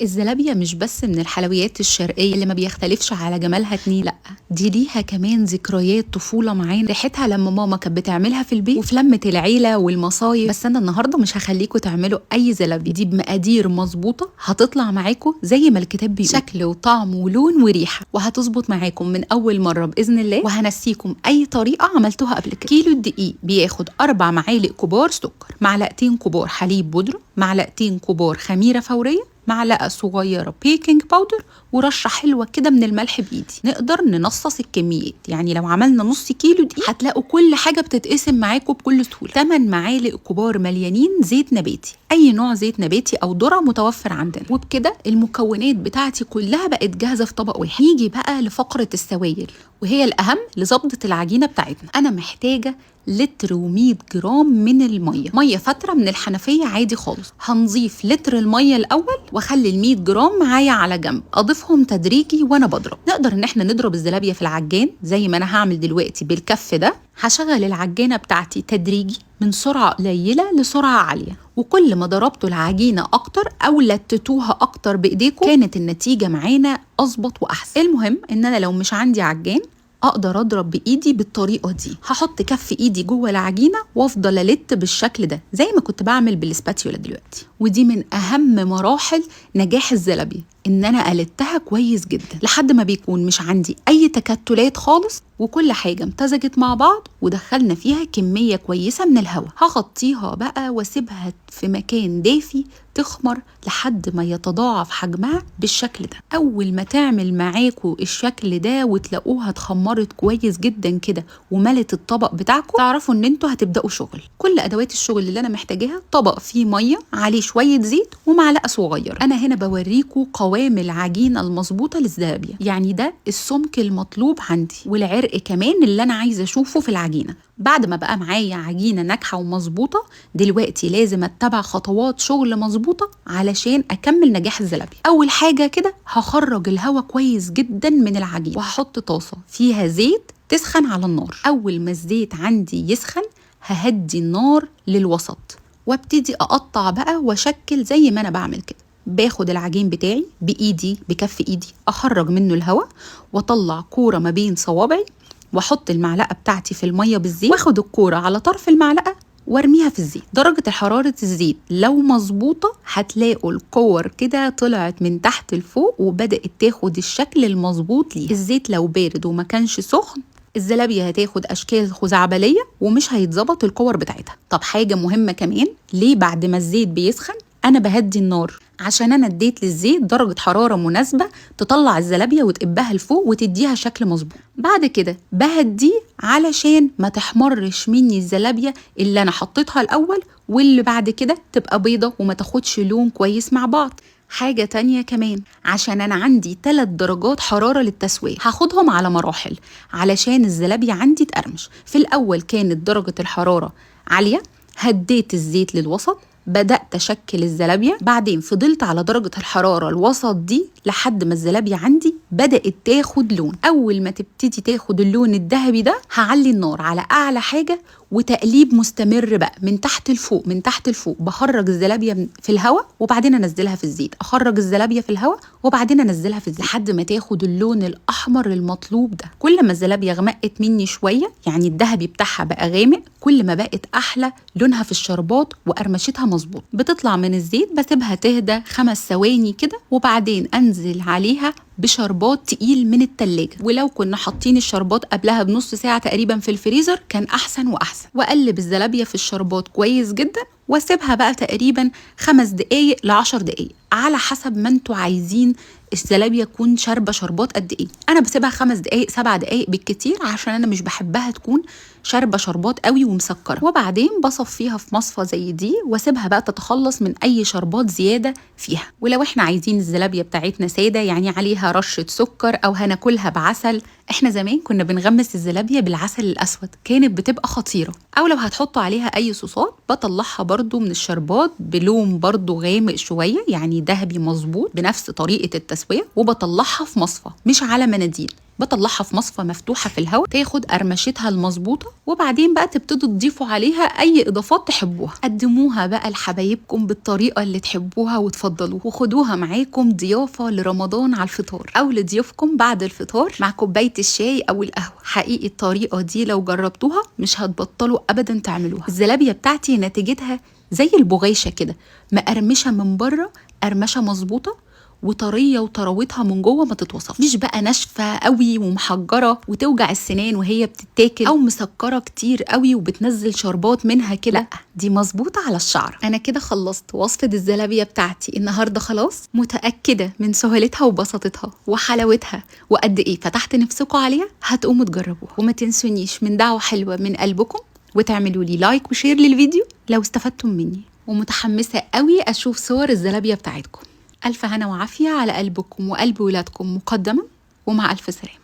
الزلابية مش بس من الحلويات الشرقية اللي ما بيختلفش على جمالها اتنين، لأ دي ليها كمان ذكريات طفولة معانا، ريحتها لما ماما كانت بتعملها في البيت وفي لمة العيلة والمصايب. بس أنا النهاردة مش هخليكوا تعملوا أي زلابية، دي بمقادير مظبوطة هتطلع معاكوا زي ما الكتاب بيقول، شكل وطعم ولون وريحة، وهتظبط معاكم من أول مرة بإذن الله. وهنسيكم أي طريقة عملتوها قبل كده. كيلو الدقيق بياخد 4 معالق كبار سكر، معلقتين كبار حليب بودرة، معلقتين كبار خميرة فورية، معلقه صغيره بيكنج باودر، ورشه حلوه كده من الملح بايدي. نقدر ننصص الكميات، يعني لو عملنا نص كيلو دقيق هتلاقوا كل حاجه بتتقسم معاكم بكل سهوله. 8 معالق كبار مليانين زيت نباتي، اي نوع زيت نباتي او ذره متوفر عندنا. وبكده المكونات بتاعتي كلها بقت جاهزه في طبق واحد. نيجي بقى لفقره السوائل، وهي الاهم لظبطه العجينه بتاعتنا. انا محتاجه لتر و100 جرام من الميه، ميه فتره من الحنفيه عادي خالص. هنضيف لتر الميه الاول واخلي ال100 جرام معايا على جنب، اضيفهم تدريجي وانا بضرب. نقدر ان احنا نضرب الزلابيه في العجان زي ما انا هعمل دلوقتي بالكف ده. هشغل العجانه بتاعتي تدريجي من سرعه قليله لسرعه عاليه، وكل ما ضربتوا العجينه اكتر او لتتوها اكتر بايديكم كانت النتيجه معانا اظبط واحسن. المهم ان انا لو مش عندي عجان اقدر اضرب بايدي بالطريقه دي. هحط كف ايدي جوه العجينه وافضل الت بالشكل ده زي ما كنت بعمل بالسباتيولا دلوقتي. ودي من اهم مراحل نجاح الزلابيه، ان انا قلتها كويس جدا لحد ما بيكون مش عندي اي تكتلات خالص، وكل حاجه امتزجت مع بعض ودخلنا فيها كميه كويسه من الهواء. هغطيها بقى واسيبها في مكان دافي تخمر لحد ما يتضاعف حجمها بالشكل ده. اول ما تعمل معاكوا الشكل ده وتلاقوها اتخمرت كويس جدا كده وملت الطبق بتاعكم، تعرفوا ان انتوا هتبداوا شغل. كل ادوات الشغل اللي انا محتاجاها: طبق فيه ميه عليه شويه زيت ومعلقه صغيره. انا هنا بوريكوا قوام العجينه المظبوطه للزلابيه، يعني ده السمك المطلوب عندي والعرق كمان اللي انا عايزه اشوفه في العجينه. بعد ما بقى معايا عجينه ناجحه ومظبوطه، دلوقتي لازم اتبع خطوات شغل مظبوطه علشان اكمل نجاح الزلابيه. اول حاجه كده هخرج الهواء كويس جدا من العجينه، وهحط طاسه فيها زيت تسخن على النار. اول ما الزيت عندي يسخن ههدي النار للوسط وابتدي اقطع بقى واشكل زي ما انا بعمل كده. باخد العجين بتاعي بايدي بكف ايدي، اخرج منه الهواء واطلع كوره ما بين صوابعي، واحط المعلقه بتاعتي في الميه بالزيت، واخد الكوره على طرف المعلقه وارميها في الزيت. درجه حراره الزيت لو مظبوطه هتلاقوا الكور كده طلعت من تحت لفوق وبدات تاخد الشكل المظبوط ليها. الزيت لو بارد وما كانش سخن الزلابيه هتاخد اشكال خزعبليه ومش هيتظبط الكور بتاعتها. طب حاجه مهمه كمان، ليه بعد ما الزيت بيسخن انا بهدي النار؟ عشان انا اديت للزيت درجه حراره مناسبه تطلع الزلابيه وتقبها لفوق وتديها شكل مظبوط. بعد كده بهديه علشان ما تحمرش مني الزلابيه اللي انا حطيتها الاول واللي بعد كده تبقى بيضه وما تاخدش لون كويس مع بعض. حاجة تانية كمان، عشان أنا عندي 3 درجات حرارة للتسوية هاخدهم على مراحل علشان الزلابية عندي تقرمش. في الأول كانت درجة الحرارة عالية، هديت الزيت للوسط، بدأت أشكل الزلابية، بعدين فضلت على درجة الحرارة الوسط دي لحد ما الزلابية عندي بدأت تاخد لون. أول ما تبتدي تاخد اللون الذهبي ده هعلي النار على أعلى حاجة وتقليب مستمر بقى من تحت لفوق من تحت لفوق. بخرج الزلابية في الهواء وبعدين انزلها في الزيت، اخرج الزلابية في الهواء وبعدين انزلها في الزيت لحد ما تاخد اللون الاحمر المطلوب ده. كل ما الزلابية غمقت مني شوية، يعني الذهبي بتاعها بقى غامق، كل ما بقت احلى لونها في الشربات وقرمشتها مظبوط. بتطلع من الزيت بسيبها تهدى 5 ثواني كده وبعدين انزل عليها بشربات تقيل من التلاجة. ولو كنا حاطين الشربات قبلها بنص ساعة تقريبا في الفريزر كان أحسن وأحسن. وأقلب الزلابية في الشربات كويس جدا واسيبها بقى تقريبا 5 دقايق ل10 دقايق على حسب ما انتوا عايزين الزلابية تكون شاربة شربات قد ايه. انا بسيبها 5 دقايق 7 دقايق بالكتير عشان انا مش بحبها تكون شاربة شربات قوي ومسكرة. وبعدين بصفيها في مصفى زي دي واسيبها بقى تتخلص من اي شربات زيادة فيها. ولو احنا عايزين الزلابية بتاعتنا سادة، يعني عليها رشة سكر او هناكلها بعسل، احنا زمان كنا بنغمس الزلابية بالعسل الاسود، كانت بتبقى خطيرة. او لو هتحطوا عليها اي صوصات بطلعها برضو من الشربات بلون برضو غامق شوية، يعني ذهبي مظبوط بنفس طريقة التسوية، وبطلعها في مصفى مش على مناديل. بطلعها في مصفى مفتوحه في الهواء تاخد قرمشتها المظبوطه، وبعدين بقى تبتدوا تضيفوا عليها اي اضافات تحبوها. قدموها بقى لحبايبكم بالطريقه اللي تحبوها وتفضلوها، وخدوها معاكم ضيافه لرمضان على الفطار او لضيوفكم بعد الفطار مع كوبايه الشاي او القهوه. حقيقي الطريقه دي لو جربتوها مش هتبطلوا ابدا تعملوها. الزلابيه بتاعتي نتيجتها زي البغيشه كده، مقرمشه من بره قرمشه مظبوطه، وطريه وطراوتها من جوه ما تتوصفش. مش بقى ناشفه قوي ومحجره وتوجع السنان وهي بتتاكل، او مسكره كتير قوي وبتنزل شربات منها كده. لا، دي مظبوطه على الشعر. انا كده خلصت وصفه الزلابيه بتاعتي النهارده خلاص. متاكده من سهولتها وبساطتها وحلاوتها وقد ايه فتحت نفسكم عليها. هتقوموا تجربوها، وما تنسونيش من دعوه حلوه من قلبكم وتعملوا لي لايك وشير للفيديو لو استفدتم مني. ومتحمسه قوي اشوف صور الزلابيه بتاعتكم. ألف هنا وعافية على قلبكم وقلب ولادكم مقدما، ومع ألف سلامة.